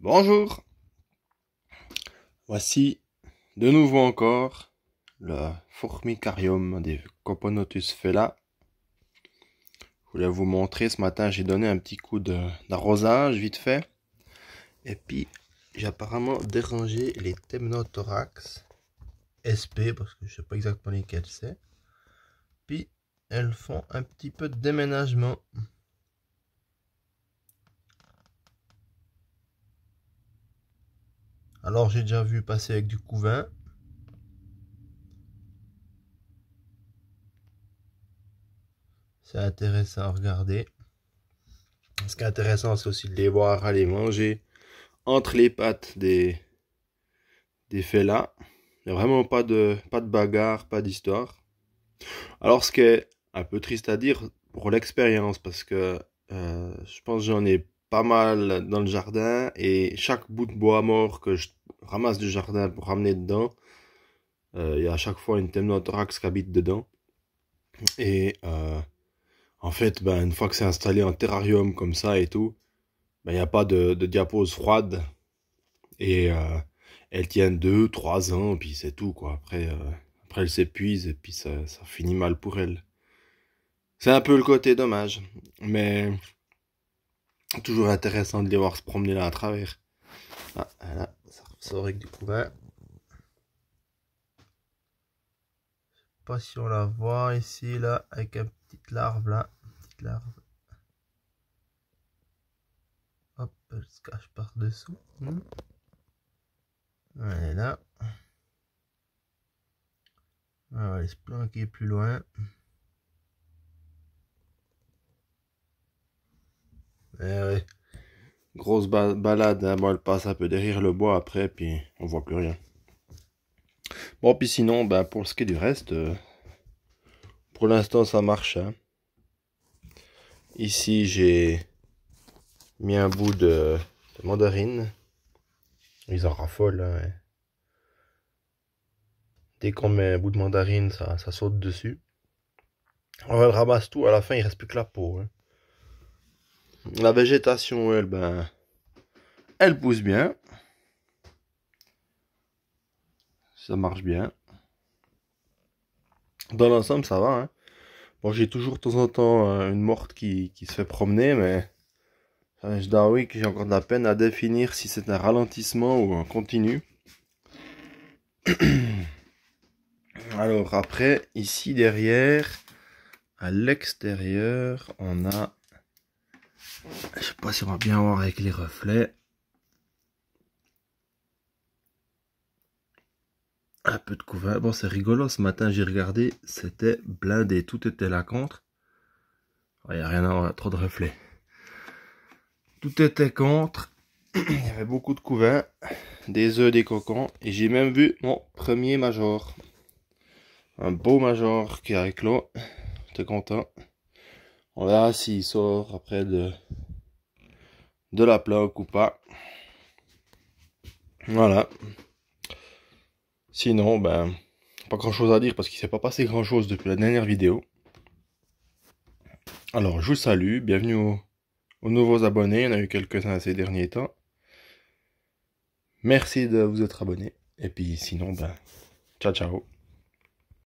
Bonjour, voici de nouveau encore le formicarium des Coponotus Fela. Je voulais vous montrer ce matin, j'ai donné un petit coup d'arrosage vite fait. Et puis j'ai apparemment dérangé les Temnothorax SP parce que je sais pas exactement lesquels c'est. Puis elles font un petit peu de déménagement. Alors j'ai déjà vu passer avec du couvain. C'est intéressant à regarder. Ce qui est intéressant, c'est aussi de les voir aller manger entre les pattes des félins. Il n'y a vraiment pas de bagarre, pas d'histoire. Alors ce qui est un peu triste à dire pour l'expérience, parce que je pense que j'en ai pas mal dans le jardin, et chaque bout de bois mort que je ramasse du jardin pour ramener dedans, il y a à chaque fois une Temnothorax qui habite dedans. Et en fait, ben, une fois que c'est installé en terrarium comme ça et tout, ben, il n'y a pas de diapose froide. Et elles tiennent 2, 3 ans, puis c'est tout, quoi. Après elles s'épuisent, et puis ça finit mal pour elles. C'est un peu le côté dommage, mais toujours intéressant de les voir se promener là à travers. Ah, là, ça ressort avec du couvain. Je sais pas si on la voit ici, là, avec une petite larve, là. Petite larve. Hop, elle se cache par-dessous. Elle est là. On va aller se planquer plus loin. Eh ouais. Grosse balade, hein. Bon, elle passe un peu derrière le bois après, puis on voit plus rien. Bon, puis sinon, ben, pour ce qui est du reste, pour l'instant ça marche, hein. Ici j'ai mis un bout de mandarine. Ils en raffolent, hein. Dès qu'on met un bout de mandarine, ça saute dessus. On ramasse tout, à la fin il reste plus que la peau, hein. La végétation, elle, ben, elle pousse bien. Ça marche bien. Dans l'ensemble, ça va, hein. Bon, j'ai toujours de temps en temps une morte qui se fait promener, mais je dois avouer que j'ai encore de la peine à définir si c'est un ralentissement ou un continu. Alors après, ici derrière, à l'extérieur, on a... Je sais pas si on va bien voir avec les reflets. Un peu de couvain. Bon, c'est rigolo, ce matin j'ai regardé, c'était blindé, tout était là contre. Il n'y a rien à voir, trop de reflets. Tout était contre. Il y avait beaucoup de couvains, des œufs, des cocons. Et j'ai même vu mon premier major. Un beau major qui a éclos. J'étais content. On verra s'il sort après de la plaque ou pas. Voilà. Sinon, ben, pas grand chose à dire parce qu'il s'est pas passé grand chose depuis la dernière vidéo. Alors, je vous salue. Bienvenue aux nouveaux abonnés. Il y en a eu quelques-uns ces derniers temps. Merci de vous être abonné. Et puis sinon, ben, ciao ciao.